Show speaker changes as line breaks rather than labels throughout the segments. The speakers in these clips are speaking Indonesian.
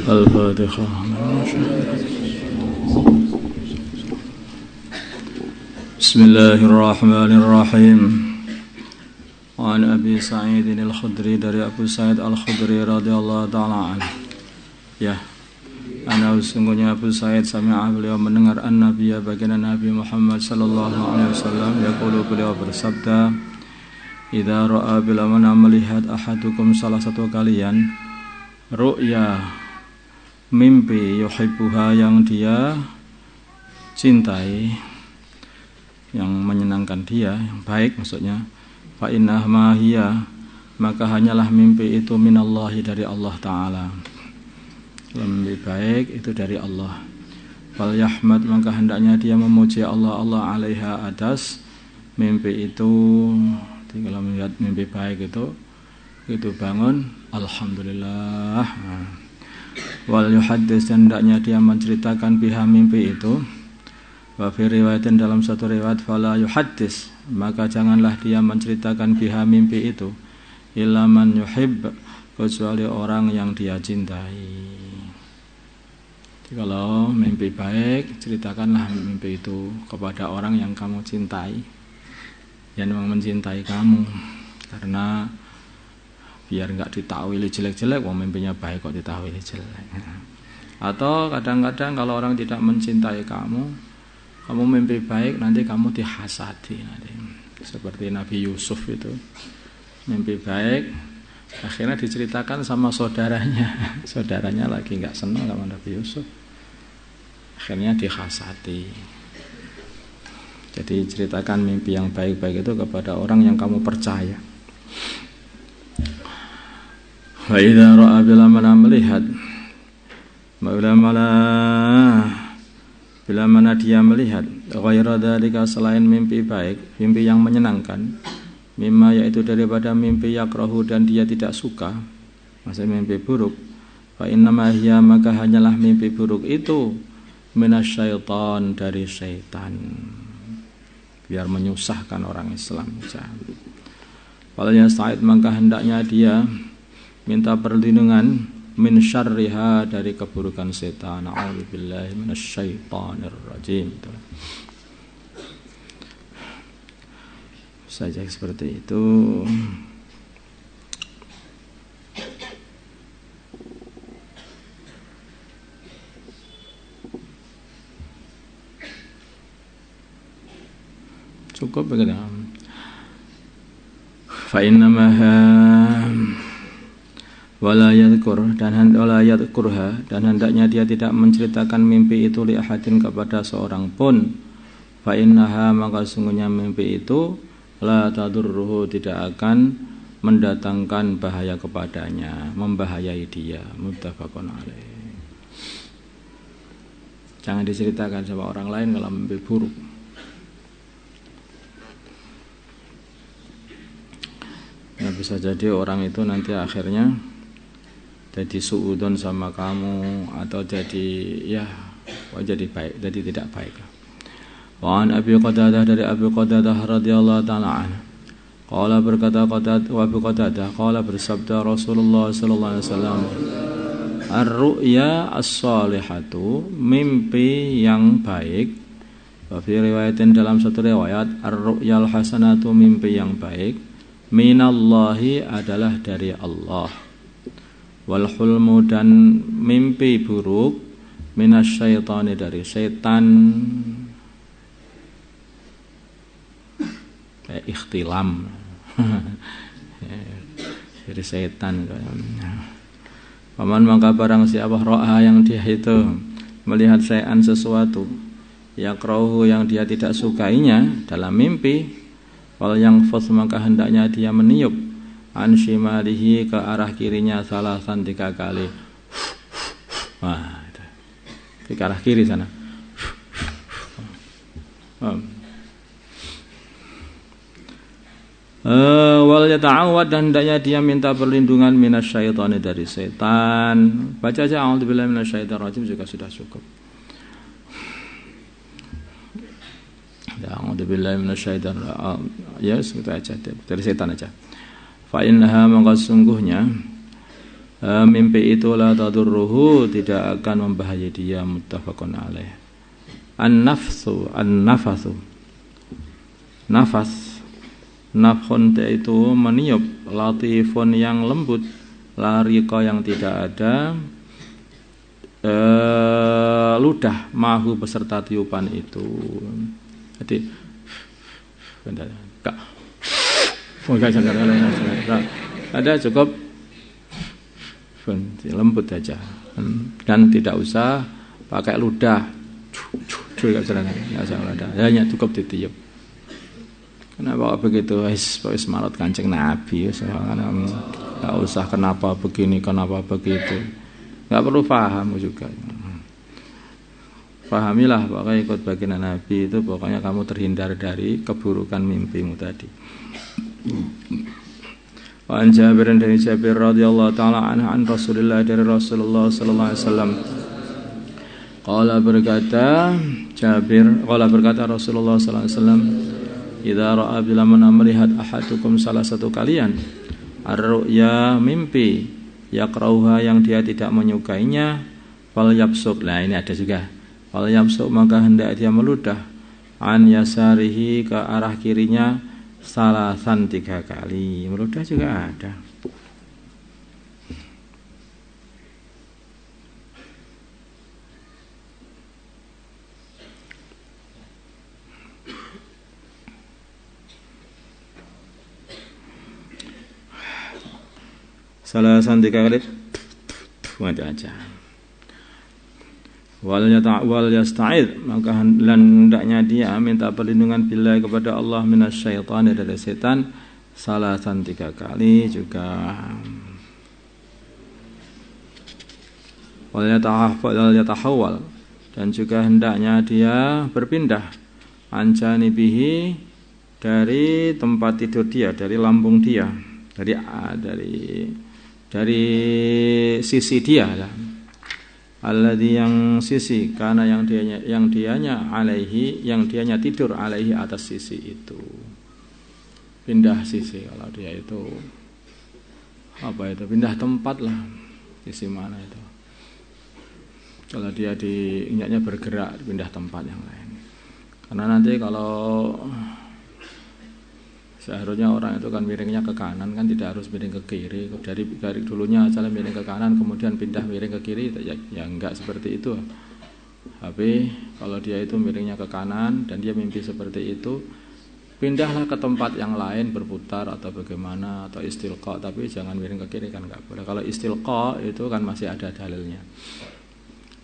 Al-Fatihah. Bismillahirrahmanirrahim. An Abi Sa'id al-Khudri, dari Abu Sa'id al-Khudri radhiyallahu ta'ala anhu. Ya, ana sungguhnya Abu Sa'id sami'a, beliau mendengar an-Nabiya, baginda Nabi Muhammad sallallahu alaihi wasallam, yaqulu, beliau bersabda, idza ra'a, bila mana melihat ahadukum, salah satu kalian, ru'ya, mimpi, yuhibbuha, yang dia cintai, yang menyenangkan dia, yang baik maksudnya, fa inna ma hiya, maka hanyalah mimpi itu minallahi, dari Allah Ta'ala. Lebih baik itu dari Allah. Fal yahmad, maka hendaknya dia memuji Allah alaiha, atas mimpi itu. Jadi kalau melihat mimpi baik itu bangun, alhamdulillah. Wal yuhaddits, hendaknya dia menceritakan biha, mimpi itu. Wa fi riwayatin, dalam satu riwayat, fala yuhaddits, maka janganlah dia menceritakan biha, mimpi itu, illa man yuhibb, kecuali orang yang dia cintai. Jadi kalau mimpi baik, ceritakanlah mimpi itu kepada orang yang kamu cintai, yang memang mencintai kamu, karena biar enggak ditakwili jelek-jelek, wong mimpinya baik kok ditakwili jelek. Atau kadang-kadang kalau orang tidak mencintai kamu mimpi baik, nanti kamu dihasadi nanti. Seperti Nabi Yusuf itu, mimpi baik, akhirnya diceritakan sama saudaranya. Saudaranya lagi enggak senang sama Nabi Yusuf, akhirnya dihasadi. Jadi ceritakan mimpi yang baik-baik itu kepada orang yang kamu percaya. Wa idza ra'a, bila mana melihat, bila mana dia melihat, ghaira dzalika, selain mimpi baik, mimpi yang menyenangkan, mimma, yaitu daripada mimpi yakrahu, dan dia tidak suka, maksudnya mimpi buruk, fa innama hiya, maka hanyalah mimpi buruk itu minasyaiton, dari syaitan, biar menyusahkan orang Islam. Fal yasta'id, maka hendaknya dia minta perlindungan, min syarriha, dari keburukan setan. A'udzubillahi minasyaitonir rajim. Saja seperti itu. Cukup begitu. Fa innama wala yadhkur, dan wala yadhkurha, dan hendaknya dia tidak menceritakan mimpi itu li ahadin, kepada seorang pun. Fa innaha, maka sungguhnya mimpi itu la tadurruhu, tidak akan mendatangkan bahaya kepadanya, membahayai dia. Muttafaqun alaih. Jangan diceritakan sama orang lain kalau mimpi buruk. Ya, bisa jadi orang itu nanti akhirnya jadi suudon sama kamu, atau jadi baik, jadi tidak baik. Wa an Abi Qatadah, dari Abi Qatadah radhiyallahu ta'ala anhu, qala, berkata Abu Qatadah, qala, bersabda Rasulullah sallallahu alaihi wasallam, ar-ru'ya as-salihatu, mimpi yang baik, wa fi riwayatin, dalam satu riwayat, ar-ru'ya al-hasanatu, mimpi yang baik, minallahi, adalah dari Allah. Wal hulmu, dan mimpi buruk, minasyaitani, dari setan. Kayak ikhtilam dari setan. Paman, maka barang siapa ro'a, yang dia itu melihat syai'an, sesuatu, yakrahu, yang dia tidak sukainya dalam mimpi, wal yanfus, maka hendaknya dia meniup, an shimalihi, ke arah kirinya, salasan, 3 kali. Wah, itu ke arah kiri sana. Wal yata'awad, dan hendaknya dia minta perlindungan minasyaitani, dari setan. Baca aja a'udzubillahi minasyaitonir rajim juga sudah cukup. Ya, a'udzubillahi minasyaitonir rajim. Ya, itu aja, dari setan aja. Fa innaha, maka sungguhnya Mimpi itu la tadurruhu, tidak akan membahayai dia. Muttafaqun alaih. An-nafsu, nafas, nafkhun itu meniup, latifun yang lembut, larika yang tidak ada, ludah mahu beserta tiupan itu. Jadi ada cukup lembut aja, dan tidak usah pakai ludah, hanya cukup ditiup. Kenapa begitu? Wis marot Kanjeng Nabi, nggak usah kenapa begini, kenapa begitu. Nggak perlu paham juga. Pahamilah pokoknya ikut baginda Nabi itu, pokoknya kamu terhindar dari keburukan mimpimu tadi. Wa an Jabir dari Jabir radhiyallahu taala anhu an Rasulillah, dari Rasulullah sallallahu alaihi wasallam. Qala berkata Jabir, qala berkata Rasulullah sallallahu alaihi wasallam, idza ra'a bila mana melihat ahadukum salah satu kalian ar-ru'ya mimpi, yakrauha yang dia tidak menyukainya, fal yabsuq. Nah ini ada juga. Fal yabsuq, maka hendak dia meludah an yasarihi, ke arah kirinya, salasan 3 kali. Meludah juga ada. Salasan 3 kali. Ada aja. Wal yasta'id, maka hendaknya dia minta perlindungan billah kepada Allah minasyaitan, dari setan, salasan 3 kali juga. Wal yatahawwal, dan juga hendaknya dia berpindah anjanibihi, dari tempat tidur dia, dari lambung dia, dari sisi dia lah. Alladzi, yang sisi, karena yang dianya alaihi, yang dianya tidur alaihi, atas sisi itu. Pindah sisi, kalau dia itu apa itu, pindah tempat lah. Sisi mana itu? Kalau dia diinjaknya bergerak, pindah tempat yang lain. Karena nanti kalau seharusnya orang itu kan miringnya ke kanan, kan tidak harus miring ke kiri. Dari dulunya asalnya miring ke kanan, kemudian pindah miring ke kiri, ya enggak seperti itu. Tapi kalau dia itu miringnya ke kanan dan dia mimpi seperti itu, pindahlah ke tempat yang lain, berputar atau bagaimana, atau istilqa, tapi jangan miring ke kiri, kan enggak boleh. Kalau istilqa itu kan masih ada dalilnya,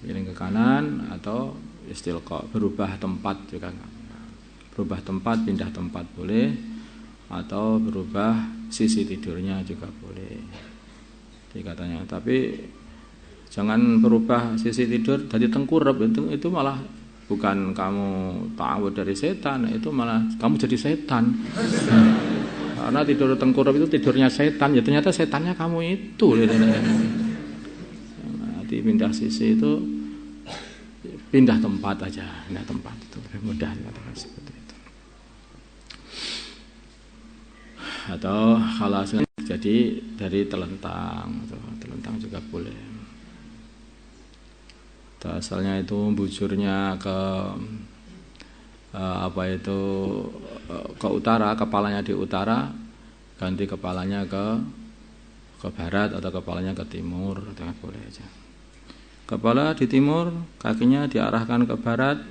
miring ke kanan atau istilqa, berubah tempat juga enggak. Berubah tempat, pindah tempat boleh, atau berubah sisi tidurnya juga boleh dikatanya. Tapi jangan berubah sisi tidur jadi tengkurap, itu malah bukan kamu ta'awud dari setan, itu malah kamu jadi setan. Karena tidur tengkurap itu tidurnya setan, ya ternyata setannya kamu itu. Nanti pindah sisi itu, pindah tempat aja, pindah tempat itu mudah dikatakan seperti itu. Atau kalau jadi dari telentang, atau telentang juga boleh. Atau asalnya itu bujurnya ke ke utara, kepalanya di utara, ganti kepalanya ke barat, atau kepalanya ke timur, itu boleh aja. Kepala di timur, kakinya diarahkan ke barat,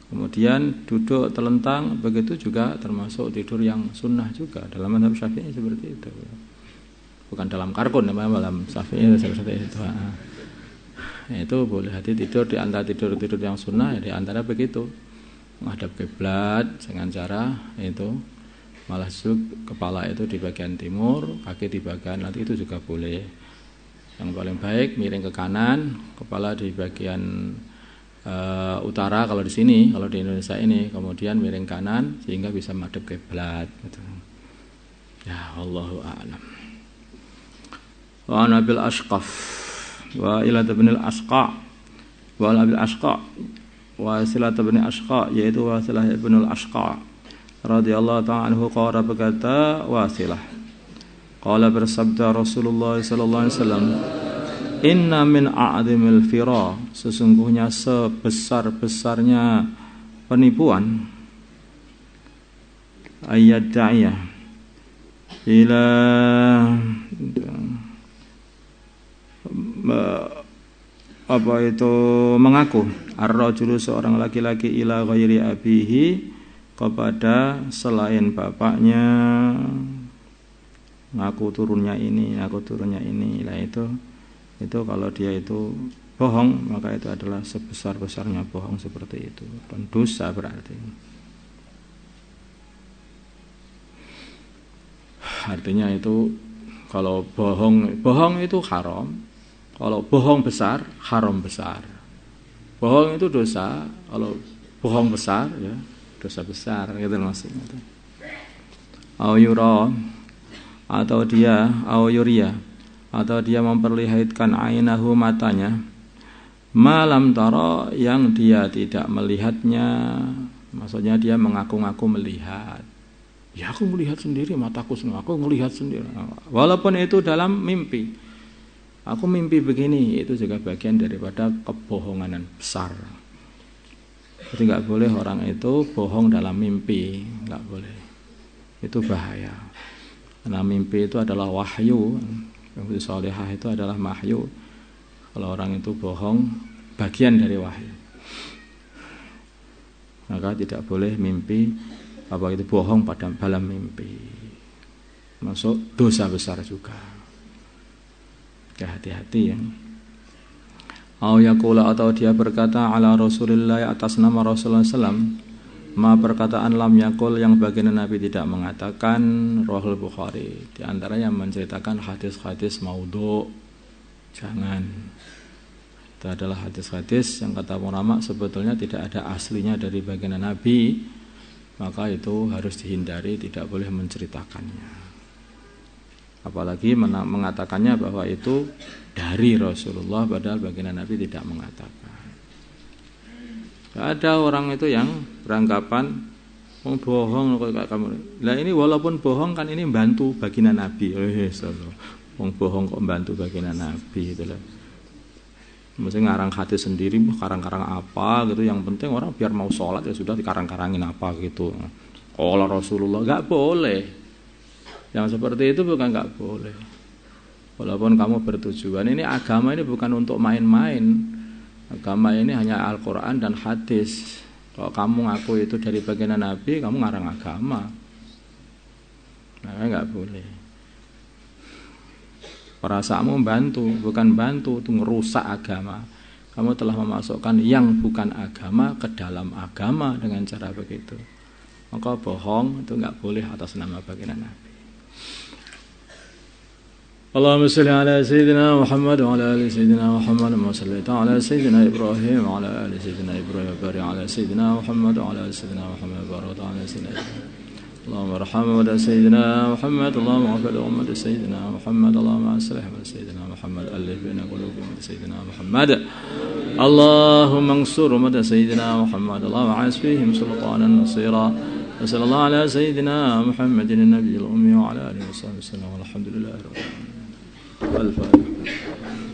kemudian duduk telentang, begitu juga termasuk tidur yang sunnah juga. Dalam mazhab Syafi'i seperti itu. Bukan dalam karkun, dalam Syafi'i seperti itu. Itu boleh. Hati tidur di antara tidur yang sunnah, ya di antara begitu. Menghadap kiblat dengan cara itu, malah kepala itu di bagian timur, kaki di bagian nanti, itu juga boleh. Yang paling baik miring ke kanan, kepala di bagian utara kalau di sini, kalau di Indonesia ini, kemudian miring kanan sehingga bisa madhep kiblat gitu. Ya Allahu a'lam. Wa Nabil Ashqaf wa ila bin al-Asqa wa Nabil Ashqa wa Silat bin Ashqa, yaitu Wasilah bin al-Ashqa radhiyallahu ta'ala anhu, qala berkata Wasilah, Qala bersabda Rasulullah sallallahu alaihi wasallam, inna min a'dhimil fira, sesungguhnya sebesar-besarnya penipuan, ayat da'iyah ila apa itu mengaku ar-rajulu seorang laki-laki ila ghairi abihi kepada selain bapaknya, ngaku turunnya ini, lah itu kalau dia itu bohong, maka itu adalah sebesar-besarnya bohong seperti itu, dan dosa berarti. Artinya itu kalau bohong itu haram. Kalau bohong besar, haram besar. Bohong itu dosa. Kalau bohong besar, ya dosa besar. Gitu maksudnya. Au yura, atau dia au yuria, atau dia memperlihatkan ainahu matanya, malam tara yang dia tidak melihatnya. Maksudnya dia mengaku-ngaku melihat. Ya aku melihat sendiri, mataku sendiri, aku melihat sendiri. Walaupun itu dalam mimpi. Aku mimpi begini, itu juga bagian daripada kebohongan besar. Jadi nggak boleh orang itu bohong dalam mimpi, nggak boleh. Itu bahaya. Karena mimpi itu adalah wahyu. Yang salihah itu adalah mahyu. Kalau orang itu bohong, bagian dari wahyu. Maka tidak boleh mimpi apa itu bohong pada dalam mimpi, masuk dosa besar juga. Hati-hati ya. Au yaqula, atau dia berkata ala Rasulillah, atas nama Rasulullah sallam, ma perkataan lam yaqul yang baginda Nabi tidak mengatakan. Rahul Bukhari, di antaranya menceritakan hadis-hadis maudhu. Jangan. Itu adalah hadis-hadis yang kata ulama sebetulnya tidak ada aslinya dari baginda Nabi. Maka itu harus dihindari, tidak boleh menceritakannya. Apalagi mengatakannya bahwa itu dari Rasulullah, padahal baginda Nabi tidak mengatakan. Ada orang itu yang beranggapan bohong kayak kamu. Lah ini walaupun bohong kan ini bantu baginda Nabi. Bohong kok bantu baginda Nabi itulah. Mesti ngarang hadis sendiri, karang-karang apa gitu. Yang penting orang biar mau sholat ya sudah dikarang-karangin apa gitu. Kalau Rasulullah nggak boleh. Yang seperti itu bukan nggak boleh. Walaupun kamu bertujuan, ini agama ini bukan untuk main-main. Agama ini hanya Al-Quran dan hadis. Kalau kamu ngaku itu dari baginda Nabi, kamu ngarang agama. Nah, nggak boleh. Perasaanmu bantu, bukan bantu, itu merusak agama. Kamu telah memasukkan yang bukan agama ke dalam agama dengan cara begitu. Maka bohong itu enggak boleh atas nama baginda Nabi. Allahumma shalli ala sayyidina Muhammad wa ala ali sayyidina Muhammad wa salli ala sayyidina Ibrahim wa ala ali sayyidina Ibrahim wa barik ala sayyidina Muhammad wa ala ali sayyidina Muhammad wa barik ala sayyidina Ibrahim. اللهم ارحم ولد سيدنا محمد، اللهم اغفر لأمة سيدنا محمد، اللهم اصلح ولد سيدنا محمد، ألف بين قلوب أمة سيدنا محمد، اللهم انصر أمة سيدنا محمد، اللهم عز فيهم سلطانا نصيرا، وصلى الله على سيدنا محمد النبي الأمي وعلى آله وصحبه وسلم، والحمد لله رب العالمين. الفاتحة.